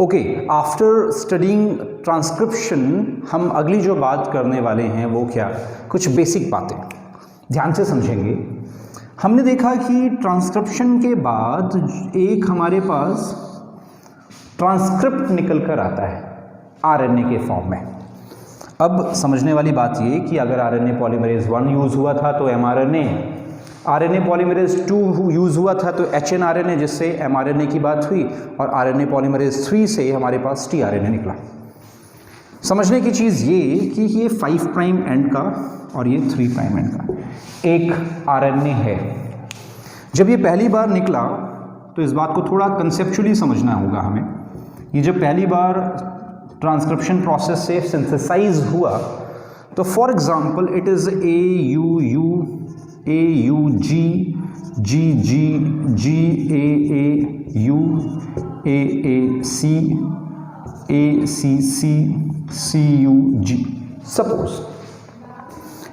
Okay, after studying transcription हम अगली जो बात करने वाले हैं वो क्या, कुछ बेसिक बातें ध्यान से समझेंगे। हमने देखा कि ट्रांसक्रिप्शन के बाद एक हमारे पास ट्रांसक्रिप्ट निकल कर आता है आरएनए के फॉर्म में। अब समझने वाली बात ये कि अगर आरएनए पॉलीमरेज 1 यूज़ हुआ था तो एमआरएनए, आरएनए पॉलीमरेज 2 यूज़ हुआ था तो एचएनआरएनए, जिससे एमआरएनए की बात हुई, और आरएनए पॉलीमरेज 3 से हमारे पास टीआरएनए निकला। समझने की चीज़ ये कि ये 5 प्राइम एंड का और ये 3 प्राइम एंड का एक आरएनए है। जब ये पहली बार निकला तो इस बात को थोड़ा कंसेप्चुअली समझना होगा हमें। ये जब पहली बार ट्रांसक्रिप्शन प्रोसेस से सिंथेसाइज हुआ तो for example it is AUU, AUG, GG, GAAU, AAC, ACC, CUG। Suppose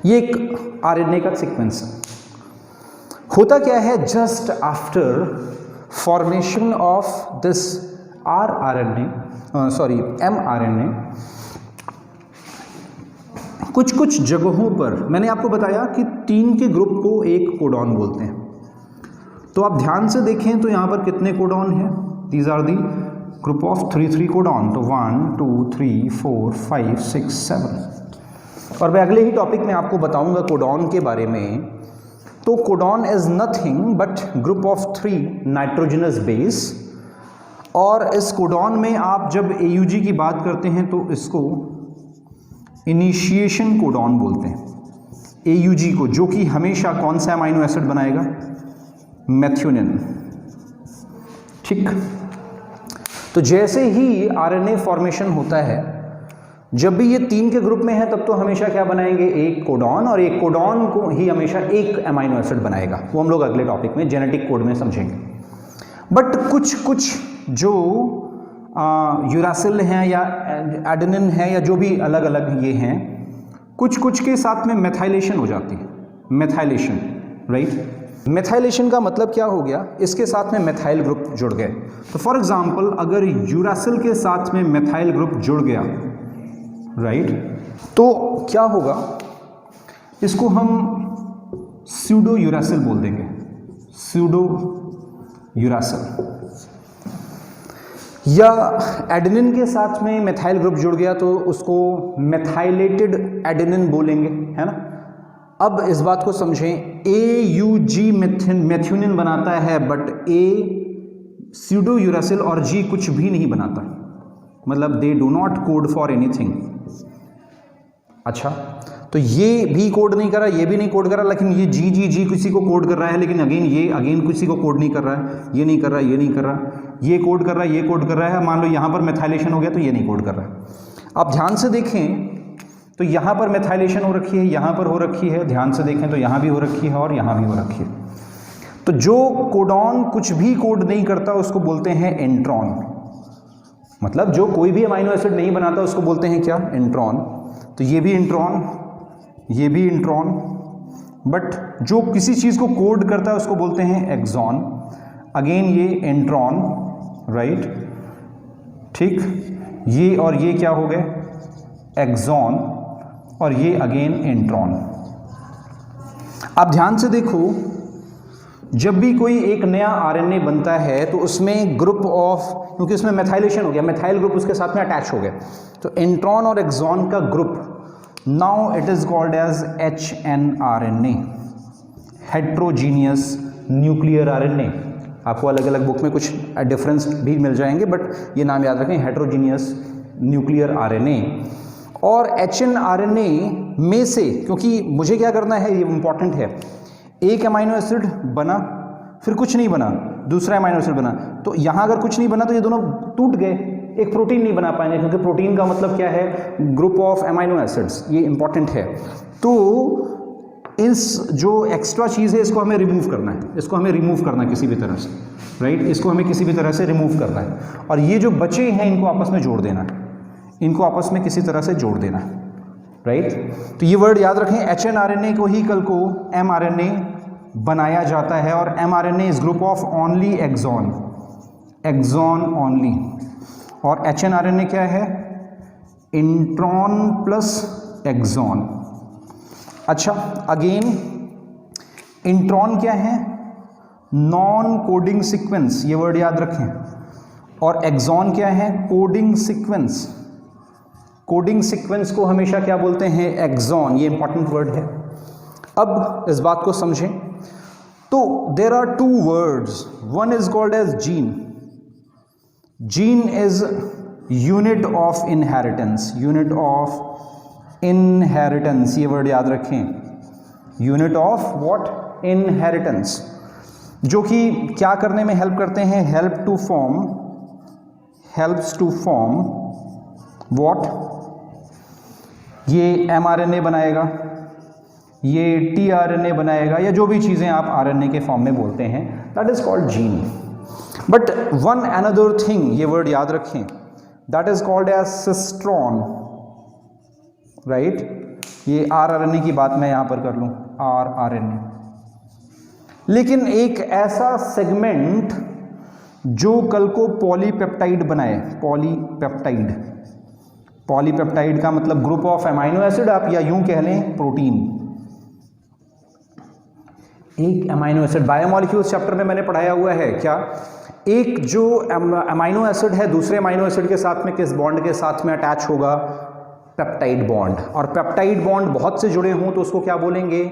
ये एक आरएनए का सीक्वेंस है। होता क्या है, just after formation of this mRNA, कुछ कुछ जगहों पर मैंने आपको बताया कि 3 के ग्रुप को एक कोडॉन बोलते हैं। तो आप ध्यान से देखें तो यहाँ पर कितने कोडॉन हैं, these are the group of 3 codon. तो 1 2 3 4 5 6 7। और मैं अगले ही टॉपिक में आपको बताऊंगा कोडॉन के बारे में। तो codon is nothing but group of 3 nitrogenous base, और इस कोडॉन में आप जब AUG की बात करते हैं तो इसको इनिशिएशन कोडॉन बोलते हैं। AUG को, जो कि हमेशा कौन सा अमाइनो एसिड बनाएगा, मेथियोनिन। ठीक, तो जैसे ही आरएनए फॉर्मेशन होता है, जब भी ये 3 के ग्रुप में है तब तो हमेशा क्या बनाएंगे, एक कोडॉन, और एक कोडॉन को ही हमेशा एक अमाइनो एसिड बनाएगा। वो हम लोग अगले टॉपिक में जेनेटिक कोड में समझेंगे। बट कुछ जो यूरासिल हैं या एडेनिन है या जो भी अलग अलग ये हैं, कुछ के साथ में मेथाइलेशन हो जाती है। Methylation, right. मेथाइलेशन का मतलब क्या हो गया, इसके साथ में मेथाइल ग्रुप जुड़ गए। तो फॉर एग्जांपल अगर यूरासिल के साथ में मेथाइल ग्रुप जुड़ गया, राइट, तो क्या होगा, इसको हम स्यूडो यूरासिल बोल देंगे। Pseudo uracil. या एडेनिन के साथ में मेथाइल ग्रुप जुड़ गया तो उसको मेथाइलेटेड एडेनिन बोलेंगे, है ना। अब इस बात को समझें, AUG मेथियोनिन बनाता है बट A स्यूडो यूरासिल और G कुछ भी नहीं बनाता, मतलब they do not code for anything. अच्छा, तो ये भी कोड नहीं कर रहा, ये भी नहीं कोड कर रहा, लेकिन ये G किसी को कोड कर रहा है, लेकिन अगेन किसी को कोड नहीं कर रहा है। ये नहीं कर रहा, ये नहीं कर रहा, ये कोड कर रहा है, ये कोड कर रहा है। मान लो यहाँ पर मेथाइलेशन हो गया तो ये नहीं कोड कर रहा है। आप ध्यान से देखें तो यहाँ पर मेथाइलेशन हो रखी है, यहाँ पर हो रखी है, ध्यान से देखें तो यहाँ भी हो रखी है और यहाँ भी हो रखी है। तो जो कोडॉन कुछ भी कोड नहीं करता उसको बोलते हैं इंट्रॉन, मतलब जो कोई भी अमाइनो एसिड नहीं बनाता उसको बोलते हैं क्या, इंट्रॉन। तो ये भी इंट्रॉन, ये भी इंट्रॉन, बट जो किसी चीज़ को कोड करता है उसको बोलते हैं एक्सॉन। अगेन ये इंट्रॉन, राइट, ठीक। ये और ये क्या हो गए, एक्सॉन, और ये अगेन इंट्रॉन। आप ध्यान से देखो, जब भी कोई एक नया आरएनए बनता है तो उसमें ग्रुप ऑफ, क्योंकि उसमें मेथाइलेशन हो गया, मेथाइल ग्रुप उसके साथ में अटैच हो गया, तो इंट्रॉन और एक्सॉन का group, now it is called as HNRNA, heterogeneous nuclear RNA. आपको अलग अलग बुक में कुछ डिफरेंस भी मिल जाएंगे, बट ये नाम याद रखें, हेट्रोजीनियस न्यूक्लियर आरएनए। और HNRNA में से, क्योंकि मुझे क्या करना है, ये इंपॉर्टेंट है, एक अमाइनो एसिड बना, फिर कुछ नहीं बना, दूसरा अमाइनो एसिड बना, तो यहाँ अगर कुछ नहीं बना तो ये दोनों टूट गए, एक प्रोटीन नहीं बना पाएंगे, क्योंकि प्रोटीन का मतलब क्या है, ग्रुप ऑफ अमाइनो एसिड्स, ये इंपॉर्टेंट है। तो इस जो एक्स्ट्रा चीज़ है इसको हमें रिमूव करना है, इसको हमें रिमूव करना है किसी भी तरह से, राइट, इसको हमें किसी भी तरह से रिमूव करना है। और ये जो बचे हैं इनको आपस में जोड़ देना है, इनको आपस में किसी तरह से जोड़ देना है, राइट। तो ये वर्ड याद रखें, HNRNA को ही कल को mRNA बनाया जाता है, और mRNA is group of only exon, exon only. और HNRNA क्या है? Intron plus exon. अच्छा, अगेन इंट्रॉन क्या है? नॉन कोडिंग सीक्वेंस, ये वर्ड याद रखें। और एक्सॉन क्या है? Coding sequence. कोडिंग सीक्वेंस को हमेशा क्या बोलते हैं? एक्सॉन। ये इंपॉर्टेंट वर्ड है। अब इस बात को समझें तो there are two words, one is called as gene. Gene is unit of inheritance, unit of inheritance, ये वर्ड याद रखें। Unit of what? इनहेरिटेंस, जो कि क्या करने में हेल्प करते हैं? Helps to form what? ये mRNA बनाएगा, ये tRNA बनाएगा, या जो भी चीज़ें आप RNA के फॉर्म में बोलते हैं, that is called gene. But one another thing, ये वर्ड याद रखें, that is called as cistron, right? ये rRNA की बात मैं यहां पर कर लूं, rRNA। लेकिन एक ऐसा सेगमेंट जो कल को पॉलीपेप्टाइड बनाए, पॉलीपेप्टाइड, पॉलीपेप्टाइड का मतलब ग्रुप ऑफ अमाइनो एसिड, आप या यूं कह लें प्रोटीन। एक अमाइनो एसिड, बायोमॉलिक्यूल्स चैप्टर में मैंने पढ़ाया हुआ है क्या? एक जो अमाइनो एसिड है दूसरे अमाइनो एसिड के साथ में किस बॉन्ड के साथ में अटैच होगा? Peptide bond. और पेप्टाइड बॉन्ड बहुत से जुड़े हों तो उसको क्या बोलेंगे?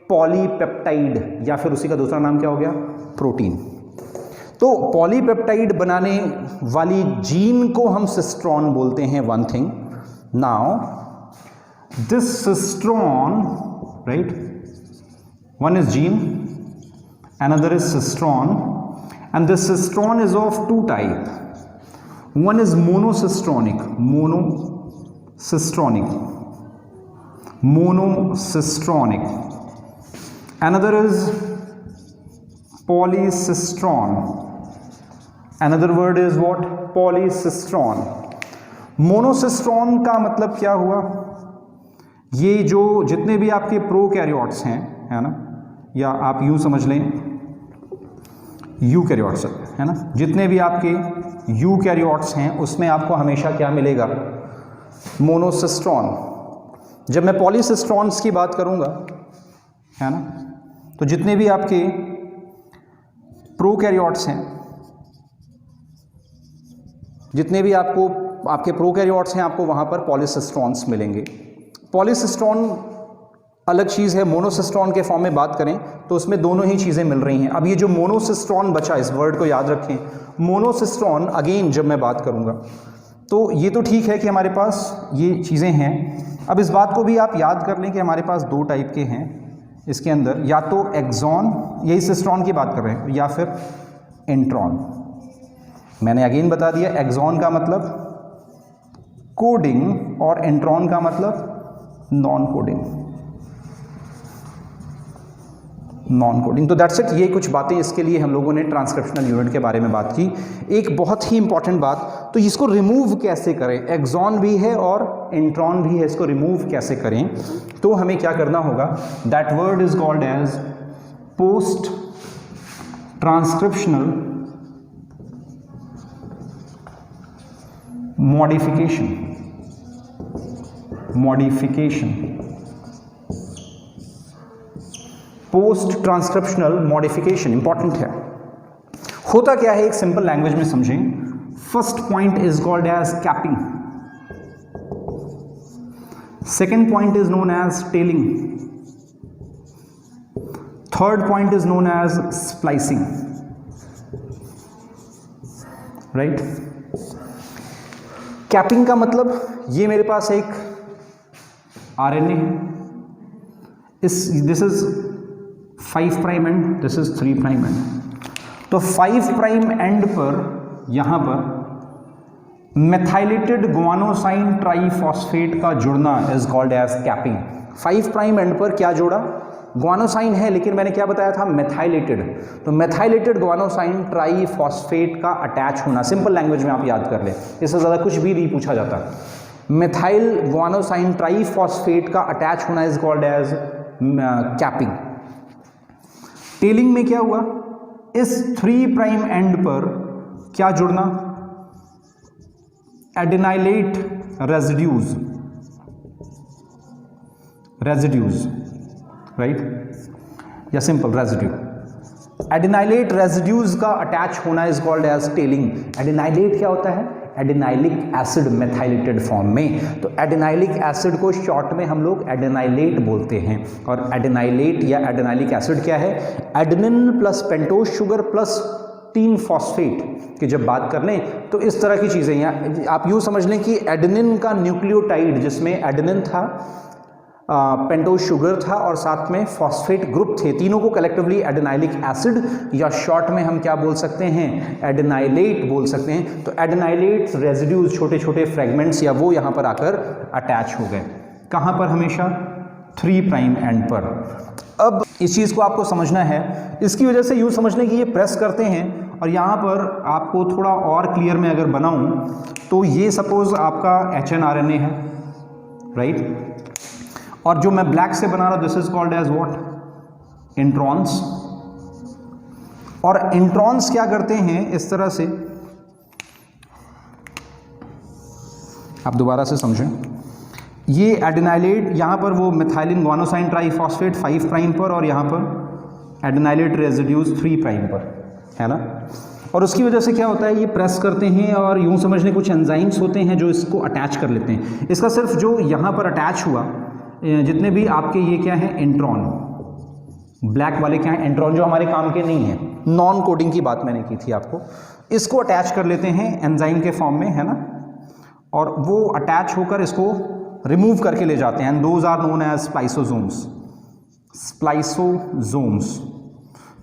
पॉलीपेप्टाइड, या फिर उसी का दूसरा नाम क्या हो गया? प्रोटीन। तो पॉलीपेप्टाइड बनाने वाली जीन को हम सिस्ट्रॉन बोलते हैं, one thing. Now this cistron, right, one is gene, another is cistron, and this cistron is of two type. One is monocistronic, monocistronic. Another is polycistron. Another word is what? Polycistron. मोनोसिस्ट्रॉन का मतलब क्या हुआ? ये जो जितने भी आपके prokaryotes हैं, है ना, या आप यूं समझ लें यूकैरियोट्स, है ना, जितने भी आपके यूकैरियोट्स हैं उसमें आपको हमेशा क्या मिलेगा? मोनोसिस्ट्रॉन। जब मैं पॉलीसिस्ट्रॉन्स की बात करूंगा, है ना, तो जितने भी आपके प्रोकैरियोट्स हैं, जितने भी आपके प्रोकैरियोट्स हैं, आपको वहां पर पॉलीसिस्ट्रॉन्स मिलेंगे। पॉलीसिस्ट्रॉन अलग चीज़ है। मोनोसिस्ट्रॉन के फॉर्म में बात करें तो उसमें दोनों ही चीज़ें मिल रही हैं। अब ये जो मोनोसिस्ट्रॉन बचा, इस वर्ड को याद रखें, मोनोसिस्ट्रॉन, अगेन जब मैं बात करूंगा तो ये तो ठीक है कि हमारे पास ये चीज़ें हैं। अब इस बात को भी आप याद कर लें कि हमारे पास दो टाइप के हैं इसके अंदर, या तो एक्सॉन, यही सिस्ट्रॉन की बात कर रहे हैं, या फिर इंट्रॉन। मैंने अगेन बता दिया, एक्सॉन का मतलब कोडिंग और इंट्रॉन का मतलब नॉन कोडिंग। तो दैट्स इट। ये कुछ बातें इसके लिए हम लोगों ने ट्रांसक्रिप्शनल यूनिट के बारे में बात की। एक बहुत ही इंपॉर्टेंट बात, तो इसको रिमूव कैसे करें? एक्सॉन भी है और इंट्रॉन भी है, इसको रिमूव कैसे करें? तो हमें क्या करना होगा? That word is called as post transcriptional modification. Post transcriptional modification important है। होता क्या है, एक सिंपल लैंग्वेज में समझें। First point is called as capping, second point is known as tailing, third point is known as splicing, right? Capping का मतलब ये मेरे पास एक आरएनए है, this is 5 prime end this is 3 prime end. तो 5 प्राइम एंड पर यहां पर मेथाइलेटेड गुआनोसाइन ट्राइफॉस्फेट का जुड़ना is called as capping. 5 prime end पर क्या जोड़ा? गुआनोसाइन है, लेकिन मैंने क्या बताया था? मेथाइलेटेड। तो मेथाइलेटेड गुआनोसाइन ट्राइफॉस्फेट का अटैच होना, सिंपल लैंग्वेज में आप याद कर लें, इससे ज़्यादा कुछ भी नहीं पूछा जाता। मेथाइल गुआनोसाइन ट्राइफॉस्फेट का अटैच होना is called as capping. Tailing में क्या हुआ? इस 3 प्राइम एंड पर क्या जुड़ना? एडिनाइलेट रेजिड्यूज, राइट, या सिंपल रेजिड्यू। एडिनाइलेट रेजिड्यूज का अटैच होना is called as tailing. Adenylate क्या होता है? एडिनाइलिक एसिड मेथाइलेटेड फॉर्म में। तो एडिनाइलिक एसिड को शॉर्ट में हम लोग एडिनाइलेट बोलते हैं। और एडिनाइलेट या एडिनाइलिक एसिड क्या है? Adenine plus pentose sugar plus 3 phosphate की जब बात कर लें तो इस तरह की चीज़ें, यहाँ आप यूँ समझ लें कि एडेनिन का न्यूक्लियोटाइड जिसमें एडेनिन था, पेंटोज शुगर था और साथ में फॉस्फेट ग्रुप थे, तीनों को कलेक्टिवली एडिनाइलिक एसिड या शॉर्ट में हम क्या बोल सकते हैं? एडिनाइलेट बोल सकते हैं। तो एडिनाइलेट रेजिड्यूज, छोटे छोटे फ्रेगमेंट्स या वो यहाँ पर आकर अटैच हो गए। कहाँ पर? हमेशा 3 प्राइम एंड पर। अब इस चीज़ को आपको समझना है, इसकी वजह से यूँ समझ लें कि ये प्रेस करते हैं और यहाँ पर आपको थोड़ा और क्लियर में अगर बनाऊँ तो ये सपोज आपका HNRNA है, राइट, और जो मैं ब्लैक से बना रहा हूं this is called as what? Introns. और इंट्रॉन्स क्या करते हैं इस तरह से, आप दोबारा से समझें, ये एडिनाइलेट यहाँ पर वो मिथाइलिन गुआनोसाइन ट्राइफॉस्फेट 5 प्राइम पर और यहाँ पर एडिनाइलेट रेजिड्यूज 3 प्राइम पर, है ना। और उसकी वजह से क्या होता है? ये प्रेस करते हैं और यूँ समझ लें कुछ एंजाइम्स होते हैं जो इसको अटैच कर लेते हैं। इसका सिर्फ जो यहाँ पर अटैच हुआ, जितने भी आपके ये क्या है? इंट्रॉन, ब्लैक वाले क्या है? इंट्रॉन, जो हमारे काम के नहीं है, नॉन कोडिंग की बात मैंने की थी आपको, इसको अटैच कर लेते हैं एंजाइम के फॉर्म में, है ना, और वो अटैच होकर इसको रिमूव करके ले जाते हैं। And those are known as spliceosomes. Spliceosomes,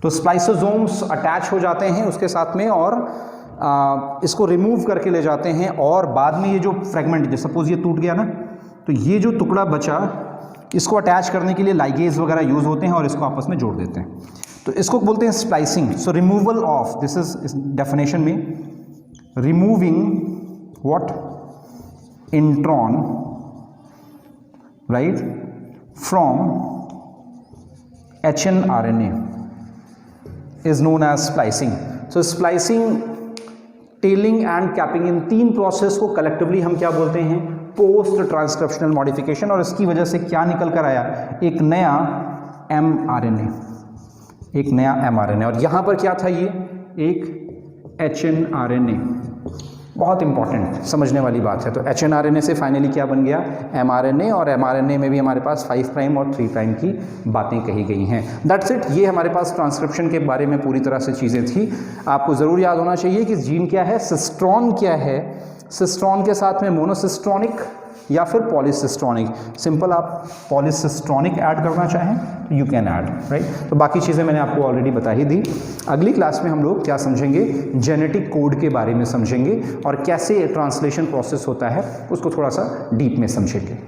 तो स्प्लाइसोसोम्स अटैच हो जाते हैं उसके साथ में और इसको रिमूव करके ले जाते हैं। और बाद में ये जो फ्रेगमेंट, सपोज ये टूट गया ना, तो ये जो टुकड़ा बचा इसको अटैच करने के लिए लाइगेज वगैरह यूज़ होते हैं और इसको आपस में जोड़ देते हैं। तो इसको बोलते हैं splicing. So removal of, this is definition में, removing what? Intron, right, from HNRNA is known as splicing. So splicing, tailing and capping, इन 3 प्रोसेस को कलेक्टिवली हम क्या बोलते हैं? Post transcriptional modification. और इसकी वजह से क्या निकल कर आया? एक नया mRNA, एक नया mRNA। और यहाँ पर क्या था? ये एक HNRNA। बहुत इंपॉर्टेंट समझने वाली बात है। तो HNRNA से फाइनली क्या बन गया? mRNA। और mRNA में भी हमारे पास 5 प्राइम और 3 प्राइम की बातें कही गई हैं। That's it. ये हमारे पास ट्रांसक्रिप्शन के बारे में पूरी तरह से चीज़ें थी। आपको ज़रूर याद होना चाहिए कि जीन क्या है, सिस्ट्रॉन क्या है, सिस्ट्रॉन के साथ में मोनोसिस्ट्रॉनिक या फिर पॉलीसिस्ट्रॉनिक। सिंपल आप पॉलीसिस्ट्रॉनिक ऐड करना चाहें तो यू कैन ऐड, राइट। तो बाकी चीज़ें मैंने आपको ऑलरेडी बता ही दी। अगली क्लास में हम लोग क्या समझेंगे? जेनेटिक कोड के बारे में समझेंगे और कैसे ट्रांसलेशन प्रोसेस होता है उसको थोड़ा सा डीप में समझेंगे।